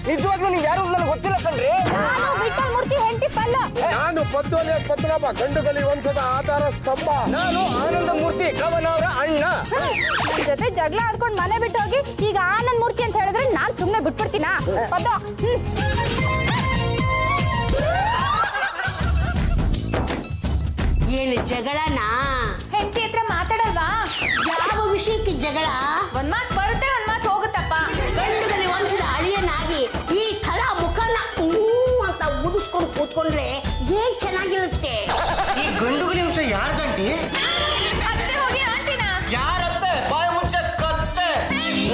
ನಿಜವಾಗ್ಲೂ ನೀವು ಯಾರು ನನಗೆ ಗೊತ್ತಿಲ್ಲ ಕಣ್ರಿ. ನಾನು ವಿಠಲ್ ಮೂರ್ತಿ ಹೆಂಡತಿ ಪಲ್ಲು. ನಾನು ಪದ್ದೋಲಿಯ ಪದ್ಮನಾಭ, ಗಂಡುಗಲಿ ವಂಶದ ಆಧಾರ ಸ್ತಂಭ. ನಾನು ಆನಂದ ಮೂರ್ತಿ ಕವನ ಅವರ ಅಣ್ಣ. ನನ್ ಜೊತೆ ಜಗಳ ಆಡ್ಕೊಂಡು ಮನೆ ಬಿಟ್ಟು ಹೋಗಿ ಈಗ ಆನಂದ್ ಮೂರ್ತಿ ಅಂತ ಹೇಳಿದ್ರೆ ನಾನ್ ಸುಮ್ನೆ ಬಿಟ್ಬಿಡ್ತೀನಾ? ಪದ್ದು ಏನು ಜಗಳನಾ? ಹೆಂಡತಿ ಹತ್ರ ಮಾತಾಡಲ್ವಾ? ಯಾವ ವಿಷಯಕ್ಕೆ ಜಗಳ? ಒಂದ್ ಮಾತು ಬರುತ್ತೆ, ಒಂದ್ ಮಾತು ಹೋಗುತ್ತಪ್ಪ. ಗಂಡುಗಲಿ ವಂಶದ ಅಳಿಯನಾಗಿ ಈ ತಲಾ ಮುಖನ ಅಂತ ಉದಿಸ್ಕೊಂಡು ಕೂತ್ಕೊಂಡ್ರೆ ಹೇಗ್ ಚೆನ್ನಾಗಿರುತ್ತೆ? ಈ ಗಂಡುಗಲಿ ಅಂಶ ಯಾರ್ದಂಟಿ? ಅತ್ತೆ ಹೋಗಿ ಆಂಟಿನ ಯಾರತ್ತೆ? ಬಾಯಿ ಮುಚ್ಚ ಕತ್ತೆ.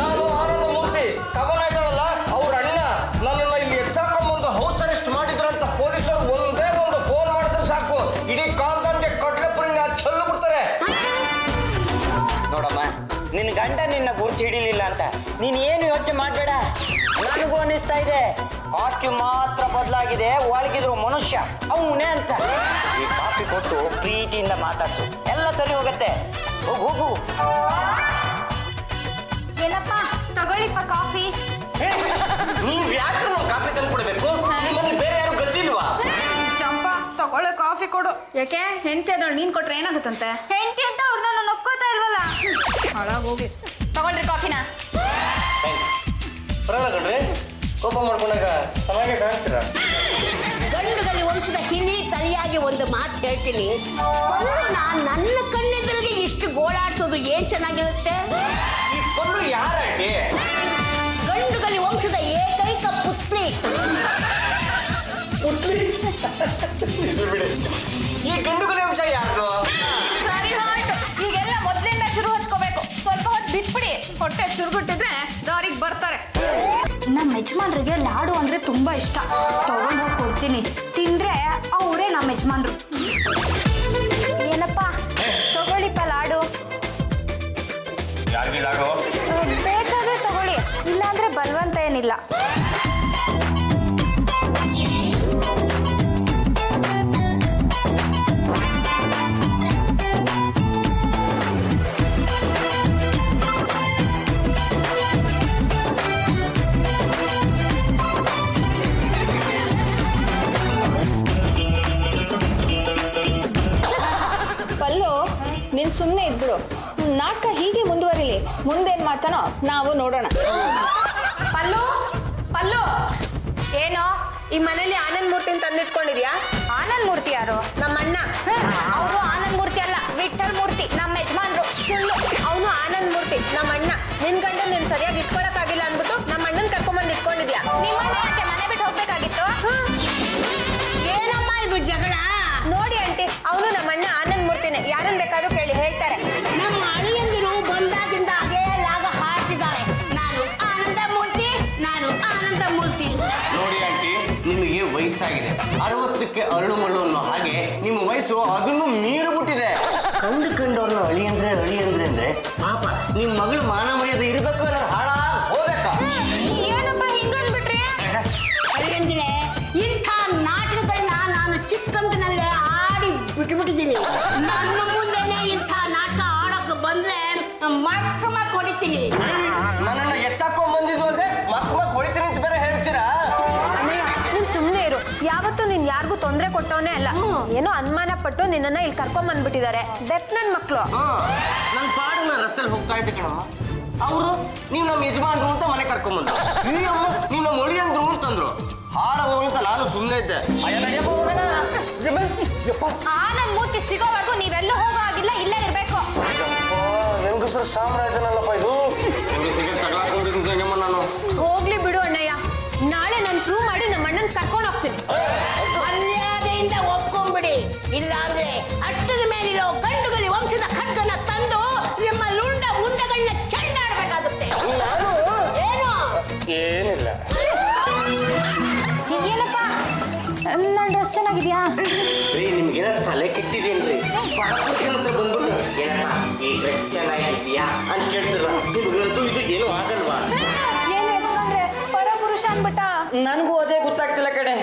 ನಾನು ಆನಂದ ಮೂರ್ತಿ ಕವನ ಇದ್ದಾಳಲ್ಲ ಅವ್ರ ಅಣ್ಣ. ನನ್ನನ್ನ ಇಲ್ಲಿ ಎತ್ತಾಕೊಂಡ್ಬಂದು ಹೌಸ್ ಅರೆಸ್ಟ್ ಮಾಡಿದ್ರಂತ ಪೊಲೀಸರು ಒಂದೇ ಒಂದು ಫೋನ್ ಮಾಡಿದ್ರೆ ಸಾಕು, ಇಡೀ ಕಾಂತನ್ಗೆ ಕಟ್ಲೆ ಪುಣ್ಯ ಚೆಲ್ಲು ಬಿಡ್ತಾರೆ. ನೋಡಮ್ಮ, ನಿನ್ನ ಗಂಡ ನಿನ್ನ ಗುರುತು ಹಿಡಿಲಿಲ್ಲ ಅಂತ ನೀನ್ ಏನು ಯೋಚನೆ ಮಾಡಬೇಡ. ನನಗೂ ಅನಿಸ್ತಾ ಇದೆ ಕಾಸ್ಟ್ಯೂಮ್ ಮಾತ್ರ ಬದಲಾಗಿದೆ, ಒಳಗಿದ್ರು ಮನುಷ್ಯ ಅವನೇ ಅಂತ. ಈ ಕಾಫಿ ಕೊಟ್ಟು ಪ್ರೀತಿಯಿಂದ ಮಾತಾಡ್ಸು, ಎಲ್ಲ ಸರಿ ಹೋಗತ್ತೆ. ಹೋಗು ಹೋಗು. ಏನಪ್ಪ ತಗೊಳ್ಳಿಪ್ಪ ಕಾಫಿ. ನೀವ್ ಯಾಕೆ ಕಾಫಿ ತಂದು ಕೊಡ್ಬೇಕು? ನಿಮ್ಮಲ್ಲಿ ಬೇರೆ ಯಾರು ಗೊತ್ತಿಲ್ವಾ? ಚಂಪಾ ತಗೊಳ್ಳೆ ಕಾಫಿ ಕೊಡು. ಯಾಕೆ ಹೆಂಡತಿ ಅದಳು ನೀನ್ ಕೊಟ್ರೆ ಏನಾಗುತ್ತಂತೆ? ಹೆಂಡತಿ ಅಂತ ಅವ್ರು ನಾನು ಒಪ್ಕೋತಾ ಇಲ್ವಲ್ಲ. ಹಾಳಾಗೋಗಿ ತಗೊಳ್ರಿ ಕಾಫಿನ. ಬರಲ್ಲ ಕಣ್ರಿ, ಕೋಪ ಮಾಡ್ಕೊಂಡಾಗ ಚೆನ್ನಾಗಿ ಕಾಣ್ತೀರಾ. ಗಂಡುಗಲಿ ವಂಶದ ಹಿಲಿ ತಲಿಯಾಗಿ ಒಂದು ಮಾತು ಹೇಳ್ತೀನಿ. ನನ್ನ ಕಣ್ಣೆದುರಿಗೆ ಇಷ್ಟು ಗೋಳಾಡ್ಸೋದು ಏನ್ ಚೆನ್ನಾಗಿರುತ್ತೆ? ಈ ಪಲ್ಲು ಯಾರಂಟಿ? ಗಂಡುಗಲಿ ವಂಶದ ಏಕೈಕ ಪುತ್ರಿ. ಈ ಗಂಡುಗಲಿ ಅಂಶ ಯಾರ್ದು? ಸರಿ ಹೊರಟು, ಈಗೆಲ್ಲ ಮೊದ್ಲಿಂದ ಶುರು ಹಚ್ಕೋಬೇಕು. ಸ್ವಲ್ಪ ಹೊತ್ತು ಬಿಟ್ಬಿಡಿ, ಹೊಟ್ಟೆ ಚುರುಗುಟ್ಟಿದ್ರೆ ದಾರಿಗೆ ಬರ್ತಾರೆ. ನಮ್ಮ ಯಜಮಾನ್ರಿಗೆ ಲಾಡು ಅಂದ್ರೆ ತುಂಬಾ ಇಷ್ಟ. ತಗೊಂಡು ಹೋಗಿ ಕೊಡ್ತೀನಿ, ತಿಂದ್ರೆ ಅವರೇ ನಮ್ಮ ಯಜಮಾನ್ರು. ಏನಪ್ಪ ತಗೊಳ್ಳಿಪ್ಪ ಲಾಡು. ಯಾರಿಗೆ ಲಾಡು? ಬೇಕಾದ್ರೆ ತಗೊಳ್ಳಿ, ಇಲ್ಲಾಂದ್ರೆ ಬಲವಂತ ಏನಿಲ್ಲ. ಪಲ್ಲು, ನೀನ್ ಸುಮ್ಮನೆ ಇದ್ಬಿಡು. ನಾಟಕ ಹೀಗೆ ಮುಂದುವರಿಲಿ. ಮುಂದೇನ್ ಮಾಡ್ತಾನೋ ನಾವು ನೋಡೋಣ. ಪಲ್ಲು ಪಲ್ಲು, ಏನೋ ಈ ಮನೇಲಿ ಆನಂದ್ ಮೂರ್ತಿನ ತಂದಿಟ್ಕೊಂಡಿದ್ಯಾ? ಆನಂದ್ ಮೂರ್ತಿ ಯಾರು? ನಮ್ಮ ಅಣ್ಣ. ಅವರು ಆನಂದ್ ಮೂರ್ತಿ ಅಲ್ಲ, ವಿಠಲ್ ಮೂರ್ತಿ, ನಮ್ಮ ಯಜಮಾನ್ರು. ಸುಳ್ಳು, ಅವನು ಆನಂದ್ ಮೂರ್ತಿ ನಮ್ಮ ಅಣ್ಣ. ನಿನ್ ಗಂಡ ನೀನ್ ಸರಿಯಾಗಿ ಇಟ್ಕೊಳಕ್ಕಾಗಿಲ್ಲ ಅಂದ್ಬಿಟ್ಟು ನಮ್ಮ ಅಣ್ಣನ್ ಕರ್ಕೊಂಬಂದು ಇಟ್ಕೊಂಡಿದ್ಯಾ. ನಿಮ್ಮ ಅಣ್ಣ ಯಾಕೆ ಮನೆ ಬಿಟ್ಟು ಹೋಗ್ಬೇಕಾಗಿತ್ತು? ಏನಮ್ಮ ಇದು ಜಗಳ? ನೋಡಿ ಆಂಟಿ, ಅವನು ನಮ್ಮ ಅಣ್ಣ ಆನಂದ್ ಮೂರ್ತಿನೇ. ಯಾರನ್ನ ಬೇಕಾದ್ರೂ ಕೇಳಿ ಹೇಳ್ತಾರೆ. ನಮ್ಮ ಅಳಿಯಂದಿರು ಬಂದಾಗಿಂದ ಅದೇ ಲಾಗ ಹಾಡ್ತಿದ್ದಾರೆ. ನಾನು ಆನಂದ ಮೂರ್ತಿ, ನಾನು ಆನಂದ ಮೂರ್ತಿ. ನೋಡಿ ಆಂಟಿ, ನಿಮಗೆ ವಯಸ್ಸಾಗಿದೆ. 60ಕ್ಕೆ ಅರಳು ಮರಳು ಅನ್ನೋ ಹಾಗೆ ನಿಮ್ಮ ವಯಸ್ಸು ಅದನ್ನು ಮೀರಿಬಿಟ್ಟಿದೆ. ಕಂಡವ್ರನ್ನ ಅಳಿ ಅಂದ್ರೆ ಪಾಪ ನಿಮ್ ಮಗಳು ಮಾನ ಮರ್ಯಾದೆ ಇರ್ಬೇಕು, ಇಲ್ಲ ಹಾಳಾಗಿ ಹೋಗ್ಬೇಕಾ? ಏನಪ್ಪ ಹಿಂಗನ್ಬಿಟ್ರಿ? ಅಳಿಯಂದಿರೆ, ಇಂಥ ನಾಟಕಗಳನ್ನ ನಾನು ಚಿಕ್ಕಂದಿನಲ್ಲೇ ಆಡಿ ಬಿಟ್ಬಿಟ್ಟಿದ್ದೀನಿ. ನನ್ನ ಮುಂದೆನೆ ಇಂಥ ನಾಟಕ ಆಡಕ್ಕೆ ಬಂದ್ರೆ ಮಕ್ಕಮ ಕೊಡಿತೀನಿ. ನನ್ನನ್ನು ಎತ್ತಾಕೊಂಡ್ ಬಂದಿದ್ದು ಅಂದ್ರೆ ಮಕ್ಕಳ ಹೊಡಿತೀನಿ ಅಂತ ಬೇರೆ ಹೇಳ್ತೀರಾ? ಅಣ್ಣಯ್ಯ, ನೀನ್ ಸುಮ್ನೆ ಇರು. ಯಾವತ್ತೂ ನೀನ್ ಯಾರಿಗೂ ತೊಂದರೆ ಕೊಟ್ಟವನೇ ಅಲ್ಲ. ಏನೋ ಅನುಮಾನ ಪಟ್ಟು ನಿನ್ನನ್ನ ಇಲ್ಲಿ ಕರ್ಕೊಂಡ್ ಬಂದ್ಬಿಟ್ಟಿದ್ದಾರೆ. ಬೆಪ್ ನನ್ ಮಕ್ಳು. ನನ್ನ ಪಾಡು ನಾನು ರಸ್ತೆಯಲ್ಲಿ ಹೋಗ್ತಾ ಇದ್ದೆ ಕಣ. ಅವರು ನೀವು ನಮ್ಮ ಯಜಮಾನ್ರು ಅಂತ ಮನೆ ಕರ್ಕೊಂಡ್ಬಂದ್ರು. ಈ ಅಮ್ಮ ನೀವು ನಮ್ಮ ಒಳಿಯಂದ್ರು ಅಂತಂದ್ರು. ಹಾಡ ಹೋಗ್ಲಿಂತ ನಾನು ಸುಮ್ಮನೆ ಇದ್ದೆ. ಆನಂದ್ ಮೂರ್ತಿ ಸಿಗೋವರೆಗೂ ನೀವೆಲ್ಲೂ ಹೋಗೋ ಆಗಿಲ್ಲ, ಇಲ್ಲೇ ಇರ್ಬೇಕು. ಹೆಂಗಸರು ಸಾಮ್ರಾಜ್ಯನಲ್ಲಪ್ಪ ಇದು. ನಾನು ಹೋಗ್ಲಿ ಬಿಡು ಅಣ್ಣಯ್ಯ, ನಾಳೆ ನಾನು ಪ್ರೂವ್ ಮಾಡಿ ನಮ್ಮ ಅಣ್ಣನ್ ಕರ್ಕೊಂಡು ಹೋಗ್ತೀನಿ. ಮರ್ಯಾದೆಯಿಂದ ಒಪ್ಕೊಂಡ್ಬಿಡಿ, ಇಲ್ಲಾಂದ್ರೆ ಅಟ್ಟದ ಮೇಲಿರೋ ಗಂಡುಗಲಿ ವಂಶದ ಖಡ್ಗನ ತಂದು ನಿಮ್ಮ ಲುಂಡ ರೀ ನಿಮ್ಗೇನ ತಲೆ ಕೆಟ್ಟಿದೇನ್ರಿ ಅಂತ ಬಂದ್ಬಿಟ್ಟು ಏನಪ್ಪ ಈ ಡ್ರೆಸ್ ಚೆನ್ನಾಗಿದ್ಯಾ ಅಂತ ಕೇಳ್ತಿರ ನಿಮ್ಗಂತೂ ಇದು ಏನು ಆಗಲ್ವಾ? ಏನು ಯಜಮಾನ್ರೆ ಪರಪುರುಷ ಅನ್ಬಿಟ್ಟ. ನನಗೂ ಅದೇ ಗೊತ್ತಾಗ್ತಿಲ್ಲ ಕಡೆ.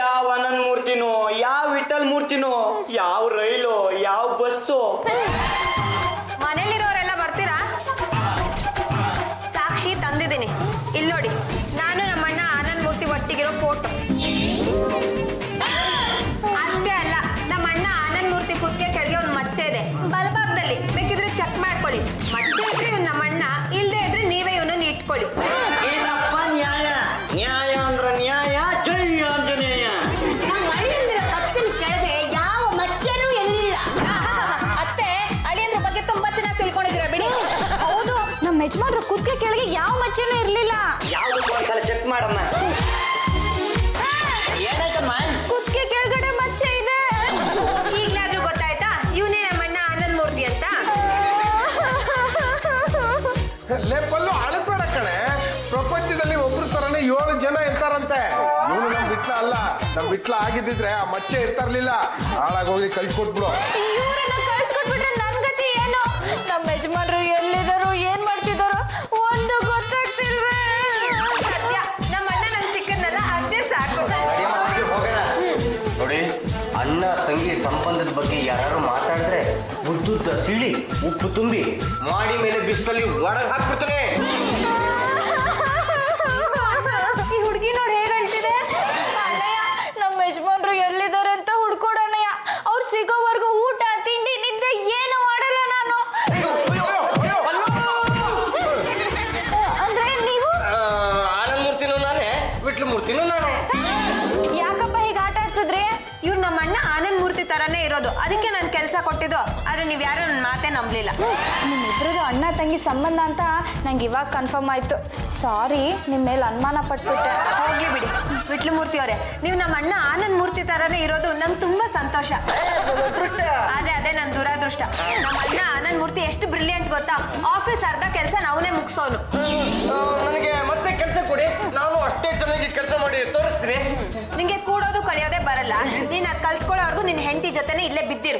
ಯಾವ ಅನಂತ ಮೂರ್ತಿನೋ, ಯಾವ ವಿಠಲ್ ಮೂರ್ತಿನೋ, ಯಾವ ರೈಲು, ಯಾವ ಬಸ್ಸು. ಮನೇಲಿರೋರೆಲ್ಲ ಬರ್ತೀರಾ? ಸಾಕ್ಷಿ ತಂದಿದ್ದೀನಿ, ಇಲ್ಲಿ ನೋಡಿ. ನಾನು ನಮ್ಮಣ್ಣ ಆನಂದ್ ಮೂರ್ತಿ ಒಟ್ಟಿಗಿರೋ ಫೋಟೋ. ಅಷ್ಟೇ ಅಲ್ಲ, ನಮ್ಮಣ್ಣ ಆನಂದ್ ಮೂರ್ತಿ ಕುತ್ತಿಗೆ ಕೆಳಗೆ ಒಂದು ಮಚ್ಚೆ ಇದೆ ಬಲಭಾಗದಲ್ಲಿ, ಬೇಕಿದ್ರೆ ಚೆಕ್ ಮಾಡ್ಕೊಳ್ಳಿ. ಮಚ್ಚೆ ಇದ್ರೆ ಇವ್ನು ನಮ್ಮಣ್ಣ, ಇಲ್ಲದೆ ಇದ್ರೆ ನೀವೇ ಇವನನ್ನು ಇಟ್ಕೊಳ್ಳಿ. ಏನಪ್ಪ ನ್ಯಾಯ? ನ್ಯಾಯ ಅಂದ್ರ ನ್ಯಾಯ, ಜೈ ಆಂಜನೇಯ. ನಮ್ಮ ಅಳಿಯಂದಿರ ಕತ್ತಿನ ಕೆಳಗೆ ಯಾವ ಮಚ್ಚೆನೂ ಎಲ್ಲಿಲ್ಲ. ಅತ್ತೆ, ಅಳಿಯಂದ್ರ ಬಗ್ಗೆ ತುಂಬಾ ಚೆನ್ನಾಗಿ ತಿಳ್ಕೊಂಡಿದ್ದೀರಾ ಬಿಡಿ. ಹೌದು, ನಮ್ಮ ಯಜಮಾನ್ರ ಕುತ್ತಿಗೆ ಕೆಳಗೆ ಯಾವ ಮಚ್ಚೆನೂ ಇರ್ಲಿಲ್ಲ. ಯಾವ್ದಕ್ಕೂ ಒಂದ್ಸಲ ಚೆಕ್ ಮಾಡಮ್ಮ. ಏನಾಯ್ತಮ್ಮ? ಕುತ್ತಿಗೆ ಕೆಳಗಡೆ ಮಚ್ಚೆ ಇದೆ. ಈಗ್ಲಾದ್ರೂ ಗೊತ್ತಾಯ್ತಾ ಇವನೇ ನಮ್ಮಣ್ಣ ಆನಂದ್ ಮೂರ್ತಿ ಅಂತ? ಲೇಪಲ್ಲು ಅಳಬೇಡ ಕಣೆ. ಪ್ರಪಂಚದಲ್ಲಿ ಒಬ್ರು ತರನೇ 7 ಜನ ಇರ್ತಾರಂತೆ. ಇವನು ನಮ್ ವಿಟ್ಲ ಅಲ್ಲ. ನಮ್ ವಿಟ್ಲ ಆಗಿದ್ದಿದ್ರೆ ಆ ಮಚ್ಚೆ ಇರ್ತಾರ್ಲಿಲ್ಲ. ಹಾಳಾಗೋಗಿ ಕಳ್ಸಿಕೊಟ್ಬಿಡು. ಇವ್ರನ್ನ ಕಳ್ಸ್ಕೊಟ್ಬಿಟ್ರೆ ನನ್ ಗತಿ ಏನು? ನಮ್ಮ ಯಜಮಾನ್ರು ಎಲ್ಲಿದಾರೋ ಏನ್ ಮಾಡ್ತಿದಾರೋ ಒಂದು ಗೊತ್ತಾಗ್ತಿಲ್ವೇ. ಸತ್ಯ, ನಮ್ಮ ಅಣ್ಣ ನಂಗೆ ಸಿಕ್ಕದ್ನಲ್ಲ ಅಷ್ಟೇ ಸಾಕು. ಹೋಗೋಣ. ನೋಡಿ, ಅಣ್ಣ ತಂಗಿ ಸಂಬಂಧದ ಬಗ್ಗೆ ಯಾರು ಮಾತಾಡಿದ್ರೆ ಉದ್ದುದ್ದ ಸಿಳಿ ಉಪ್ಪು ತುಂಬಿ ಮಾಡಿ ಮೇಲೆ ಬಿಸಿಲಲ್ಲಿ ಒಳಗೆ ಹಾಕ್ಬಿಡ್ತಾನೆ. ಈ ಹುಡುಗಿ ನೋಡಿ ಹೇಗೆ ಅಳ್ತಿದೆ. ಅಣ್ಣಯ್ಯ, ನಮ್ಮ ಯಜಮಾನ್ರು ಎಲ್ಲಿದ್ದಾರೆ ಅಂತ ಹುಡ್ಕೊಡಣ್ಣಯ್ಯ. ಅವ್ರು ಸಿಗೋವರೆಗೂ ಊಟ ತಿಂಡಿ ನಿದ್ದೆ ಏನು ಮಾಡಲ್ಲ ನಾನು. ಅಂದ್ರೆ ನೀವು ಆನಂದ್ ಮೂರ್ತಿನೂ ನಾನೇ, ವಿಟ್ಲ ಮೂರ್ತಿನೂ ನಾನೇ. ಯಾಕಪ್ಪ ಹೀಗೆ ಆಟ ಆಡ್ಸಿದ್ರಿ? ಇವ್ರು ನಮ್ಮ ಅಣ್ಣ ಆನಂದ್ ಮೂರ್ತಿ ತರಾನೇ ಇರೋದು, ಅದಕ್ಕೆ ನಾನು ಕೆಲಸ ಕೊಟ್ಟಿದ್ದು. ಆದ್ರೆ ನೀವ್ ಯಾರು ನನ್ನ ಮಾತೇ ನಂಬಲಿಲ್ಲ. ನಿಮ್ಮಿಬ್ರದ್ದು ಅಣ್ಣ ತಂಗಿ ಸಂಬಂಧ ಅಂತ ನಂಗೆ ಇವಾಗ ಕನ್ಫರ್ಮ್ ಆಯ್ತು. ಸಾರಿ, ನಿಮ್ಮ ಮೇಲೆ ಅನುಮಾನ ಪಟ್ಬಿಟ್ಟೆ. ಹೋಗ್ಲಿ ಬಿಡಿ ವಿಟ್ಲ ಮೂರ್ತಿ ಅವರೇ, ನೀವು ನಮ್ಮ ಅಣ್ಣ ಆನಂದ್ ಮೂರ್ತಿ ತರಾನೇ ಇರೋದು ನಂಗೆ ತುಂಬಾ ಸಂತೋಷ. ಆದ್ರೆ ಅದೇ ನನ್ನ ದುರಾದೃಷ್ಟ. ನಮ್ಮ ಅಣ್ಣ ಆನಂದ್ ಮೂರ್ತಿ ಎಷ್ಟು ಬ್ರಿಲಿಯಂಟ್ ಗೊತ್ತಾ? ಆಫೀಸ್ ಅರ್ಧ ಕೆಲಸ ನಾವನೇ ಮುಗಿಸೋನು. ನನಗೆ ಮತ್ತೆ ಕೆಲಸ ಕೊಡಿ, ನಾನು ಅಷ್ಟೇ ಚೆನ್ನಾಗಿ ಕೆಲಸ ಮಾಡಿ ತೋರಿಸ್ತೀನಿ. ನಿಂಗೆ ಕೂಡೋದು ಕಳಿಯೋದೇ ಬರಲ್ಲ. ನೀನ್ ಅದ್ ಕಲ್ತ್ಕೊಳ್ಳೋವರೆಗೂ ನಿನ್ನ ಹೆಂಡತಿ ಜೊತೆನೆ ಇಲ್ಲೇ ಬಿದ್ದಿರು.